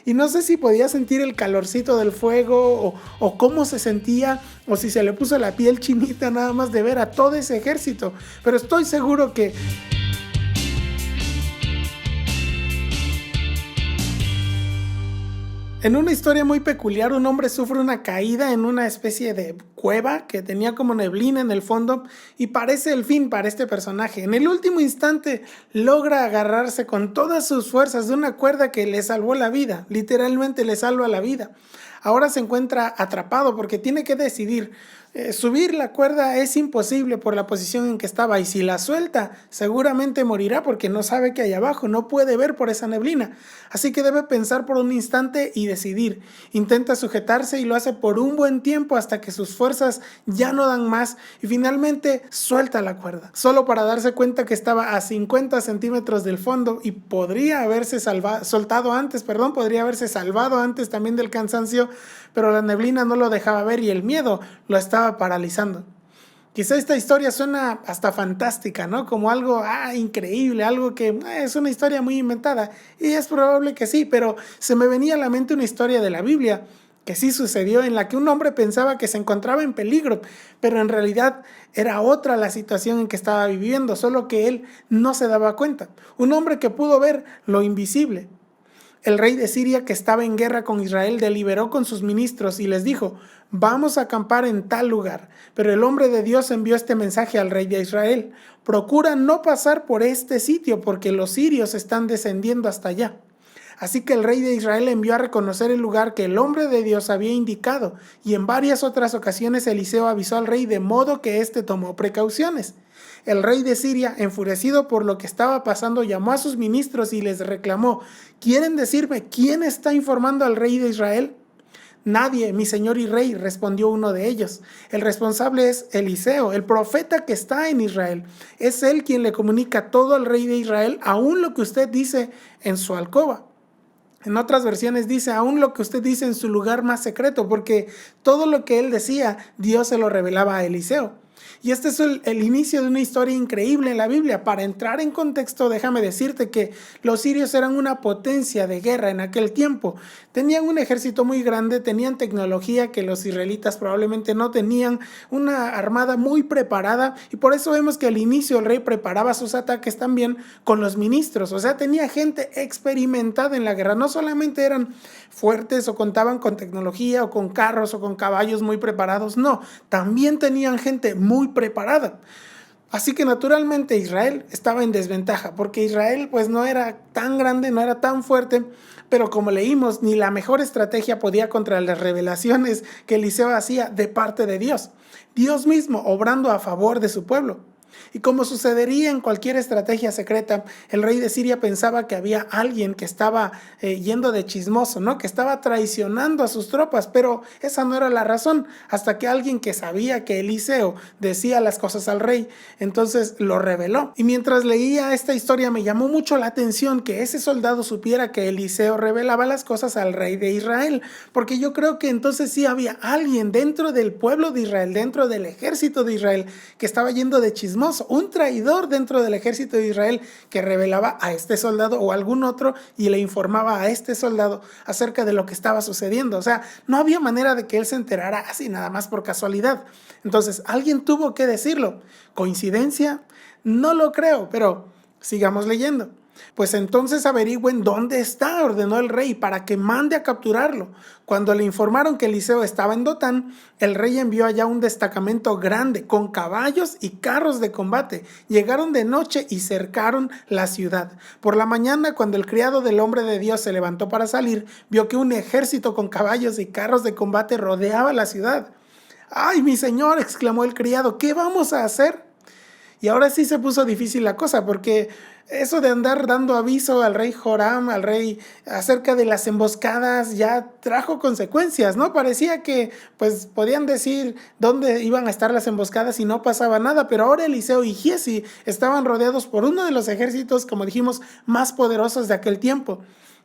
y no sé si podía sentir el calorcito del fuego o cómo se sentía o si se le puso la piel chinita nada más de ver a todo ese ejército, pero estoy seguro que en una historia muy peculiar, un hombre sufre una caída en una especie de cueva que tenía como neblina en el fondo y parece el fin para este personaje. En el último instante logra agarrarse con todas sus fuerzas de una cuerda que le salvó la vida, literalmente le salva la vida. Ahora se encuentra atrapado porque tiene que decidir. Subir la cuerda es imposible por la posición en que estaba y si la suelta seguramente morirá porque no sabe qué hay abajo, no puede ver por esa neblina. Así que debe pensar por un instante y decidir. Intenta sujetarse y lo hace por un buen tiempo hasta que sus fuerzas ya no dan más y finalmente suelta la cuerda, solo para darse cuenta que estaba a 50 centímetros del fondo y podría haberse soltado antes, podría haberse salvado antes también del cansancio, pero la neblina no lo dejaba ver y el miedo lo estaba paralizando. Quizá esta historia suena hasta fantástica, ¿no? Como algo increíble, algo que es una historia muy inventada. Y es probable que sí, pero se me venía a la mente una historia de la Biblia que sí sucedió, en la que un hombre pensaba que se encontraba en peligro, pero en realidad era otra la situación en que estaba viviendo, solo que él no se daba cuenta. Un hombre que pudo ver lo invisible. El rey de Siria, que estaba en guerra con Israel, deliberó con sus ministros y les dijo: vamos a acampar en tal lugar. Pero el hombre de Dios envió este mensaje al rey de Israel: procura no pasar por este sitio porque los sirios están descendiendo hasta allá. Así que el rey de Israel envió a reconocer el lugar que el hombre de Dios había indicado, y en varias otras ocasiones Eliseo avisó al rey de modo que éste tomó precauciones. El rey de Siria, enfurecido por lo que estaba pasando, llamó a sus ministros y les reclamó: ¿quieren decirme quién está informando al rey de Israel? Nadie, mi señor y rey, respondió uno de ellos. El responsable es Eliseo, el profeta que está en Israel. Es él quien le comunica todo al rey de Israel, aún lo que usted dice en su alcoba. En otras versiones dice aún lo que usted dice en su lugar más secreto, porque todo lo que él decía, Dios se lo revelaba a Eliseo. Y este es el inicio de una historia increíble en la Biblia. Para entrar en contexto, déjame decirte que los sirios eran una potencia de guerra en aquel tiempo. Tenían un ejército muy grande, tenían tecnología que los israelitas probablemente no tenían, una armada muy preparada, y por eso vemos que al inicio el rey preparaba sus ataques también con los ministros. O sea, tenía gente experimentada en la guerra. No solamente eran fuertes o contaban con tecnología o con carros o con caballos muy preparados, no, también tenían gente muy preparada. Así que naturalmente Israel estaba en desventaja, porque Israel pues no era tan grande, no era tan fuerte, pero como leímos, ni la mejor estrategia podía contra las revelaciones que Eliseo hacía de parte de Dios. Dios mismo obrando a favor de su pueblo. Y como sucedería en cualquier estrategia secreta, el rey de Siria pensaba que había alguien que estaba yendo de chismoso, ¿no? Que estaba traicionando a sus tropas, pero esa no era la razón, hasta que alguien que sabía que Eliseo decía las cosas al rey, entonces lo reveló. Y mientras leía esta historia me llamó mucho la atención que ese soldado supiera que Eliseo revelaba las cosas al rey de Israel, porque yo creo que entonces sí había alguien dentro del pueblo de Israel, dentro del ejército de Israel, que estaba yendo de chismoso, un traidor dentro del ejército de Israel que revelaba a este soldado o algún otro y le informaba a este soldado acerca de lo que estaba sucediendo. O sea, no había manera de que él se enterara así nada más por casualidad. Entonces, alguien tuvo que decirlo. ¿Coincidencia? No lo creo, pero sigamos leyendo. Pues entonces averigüen dónde está, ordenó el rey, para que mande a capturarlo. Cuando le informaron que Eliseo estaba en Dotán, el rey envió allá un destacamento grande con caballos y carros de combate. Llegaron de noche y cercaron la ciudad. Por la mañana, cuando el criado del hombre de Dios se levantó para salir, vio que un ejército con caballos y carros de combate rodeaba la ciudad. ¡Ay, mi señor!, exclamó el criado, ¿qué vamos a hacer? Y ahora sí se puso difícil la cosa, porque eso de andar dando aviso al rey Joram, al rey, acerca de las emboscadas, ya trajo consecuencias, ¿no? Parecía que pues podían decir dónde iban a estar las emboscadas y no pasaba nada, pero ahora Eliseo y Giezi estaban rodeados por uno de los ejércitos, como dijimos, más poderosos de aquel tiempo.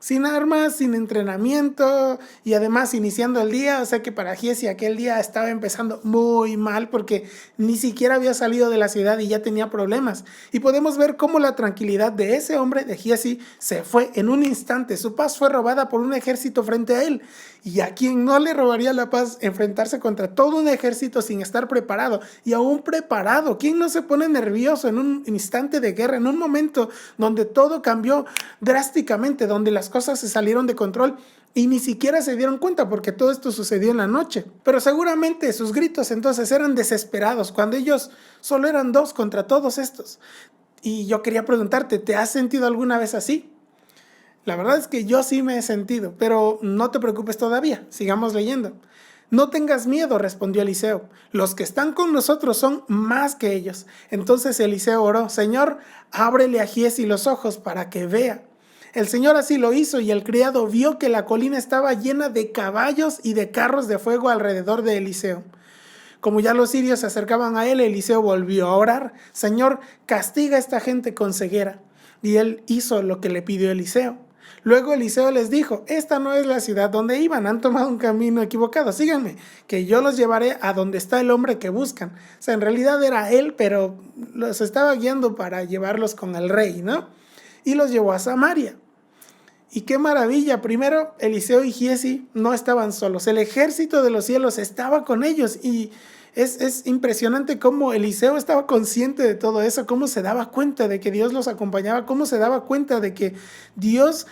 sin armas, sin entrenamiento y además iniciando el día. O sea que para Giezi aquel día estaba empezando muy mal porque ni siquiera había salido de la ciudad y ya tenía problemas. Y podemos ver cómo la tranquilidad de ese hombre, de Giezi, se fue en un instante. Su paz fue robada por un ejército frente a él. Y a quien no le robaría la paz enfrentarse contra todo un ejército sin estar preparado, y aún preparado. ¿Quién no se pone nervioso en un instante de guerra, en un momento donde todo cambió drásticamente, donde las cosas se salieron de control y ni siquiera se dieron cuenta porque todo esto sucedió en la noche? Pero seguramente sus gritos entonces eran desesperados cuando ellos solo eran 2 contra todos estos. Y yo quería preguntarte, ¿te has sentido alguna vez así? La verdad es que yo sí me he sentido, pero no te preocupes todavía, sigamos leyendo. No tengas miedo, respondió Eliseo. Los que están con nosotros son más que ellos. Entonces Eliseo oró: Señor, ábrele a Giezi los ojos para que vea. El Señor así lo hizo, y el criado vio que la colina estaba llena de caballos y de carros de fuego alrededor de Eliseo. Como ya los sirios se acercaban a él, Eliseo volvió a orar: Señor, castiga a esta gente con ceguera. Y él hizo lo que le pidió Eliseo. Luego Eliseo les dijo: esta no es la ciudad donde iban, han tomado un camino equivocado, síganme, que yo los llevaré a donde está el hombre que buscan. O sea, en realidad era él, pero los estaba guiando para llevarlos con el rey, ¿no? Y los llevó a Samaria. Y qué maravilla, primero Eliseo y Giezi no estaban solos, el ejército de los cielos estaba con ellos, y es impresionante cómo Eliseo estaba consciente de todo eso, cómo se daba cuenta de que Dios los acompañaba, cómo se daba cuenta de que Dios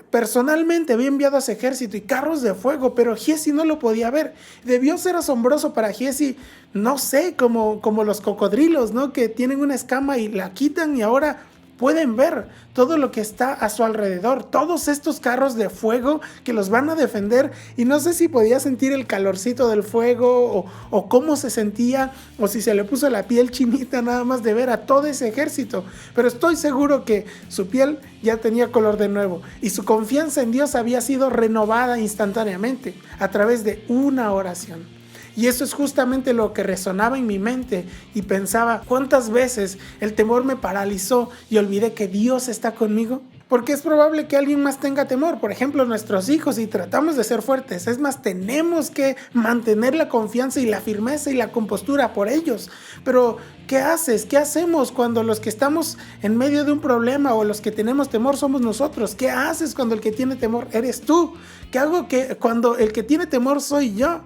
personalmente había enviado a ese ejército y carros de fuego, pero Giezi no lo podía ver. Debió ser asombroso para Giezi, no sé, como los cocodrilos, ¿no? Que tienen una escama y la quitan y ahora pueden ver todo lo que está a su alrededor, todos estos carros de fuego que los van a defender, y no sé si podía sentir el calorcito del fuego o cómo se sentía, o si se le puso la piel chinita nada más de ver a todo ese ejército, pero estoy seguro que su piel ya tenía color de nuevo y su confianza en Dios había sido renovada instantáneamente a través de una oración. Y eso es justamente lo que resonaba en mi mente, y pensaba: ¿cuántas veces el temor me paralizó y olvidé que Dios está conmigo? Porque es probable que alguien más tenga temor, por ejemplo nuestros hijos, y tratamos de ser fuertes. Es más, tenemos que mantener la confianza y la firmeza y la compostura por ellos. Pero ¿qué haces? ¿Qué hacemos cuando los que estamos en medio de un problema o los que tenemos temor somos nosotros? ¿Qué haces cuando el que tiene temor eres tú? ¿Qué hago cuando el que tiene temor soy yo?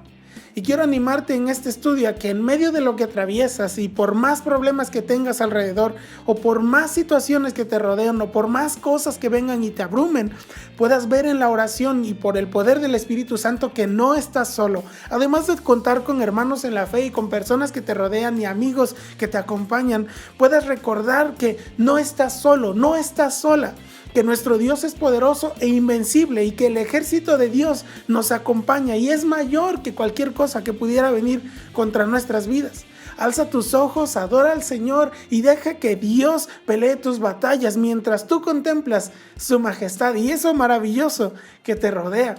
Y quiero animarte en este estudio a que en medio de lo que atraviesas, y por más problemas que tengas alrededor, o por más situaciones que te rodean, o por más cosas que vengan y te abrumen, puedas ver en la oración y por el poder del Espíritu Santo que no estás solo. Además de contar con hermanos en la fe y con personas que te rodean y amigos que te acompañan, puedas recordar que no estás solo, no estás sola, que nuestro Dios es poderoso e invencible, y que el ejército de Dios nos acompaña y es mayor que cualquier cosa que pudiera venir contra nuestras vidas. Alza tus ojos, adora al Señor y deja que Dios pelee tus batallas mientras tú contemplas su majestad y eso maravilloso que te rodea.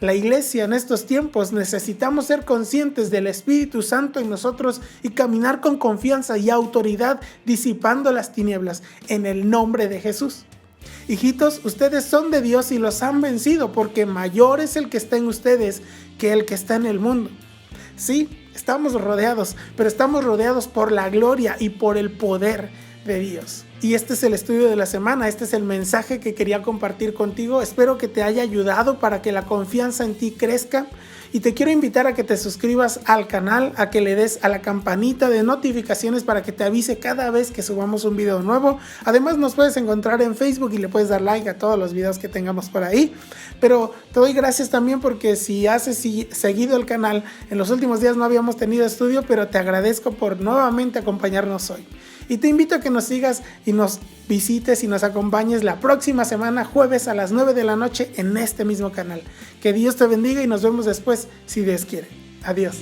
La iglesia en estos tiempos necesitamos ser conscientes del Espíritu Santo en nosotros y caminar con confianza y autoridad, disipando las tinieblas en el nombre de Jesús. Hijitos, ustedes son de Dios y los han vencido, porque mayor es el que está en ustedes que el que está en el mundo. Sí, estamos rodeados, pero estamos rodeados por la gloria y por el poder de Dios. Y este es el estudio de la semana, este es el mensaje que quería compartir contigo. Espero que te haya ayudado para que la confianza en ti crezca. Y te quiero invitar a que te suscribas al canal, a que le des a la campanita de notificaciones para que te avise cada vez que subamos un video nuevo. Además nos puedes encontrar en Facebook y le puedes dar like a todos los videos que tengamos por ahí. Pero te doy gracias también porque si has seguido el canal, en los últimos días no habíamos tenido estudio, pero te agradezco por nuevamente acompañarnos hoy. Y te invito a que nos sigas y nos visites y nos acompañes la próxima semana, jueves a las 9 de la noche en este mismo canal. Que Dios te bendiga y nos vemos después, si Dios quiere. Adiós.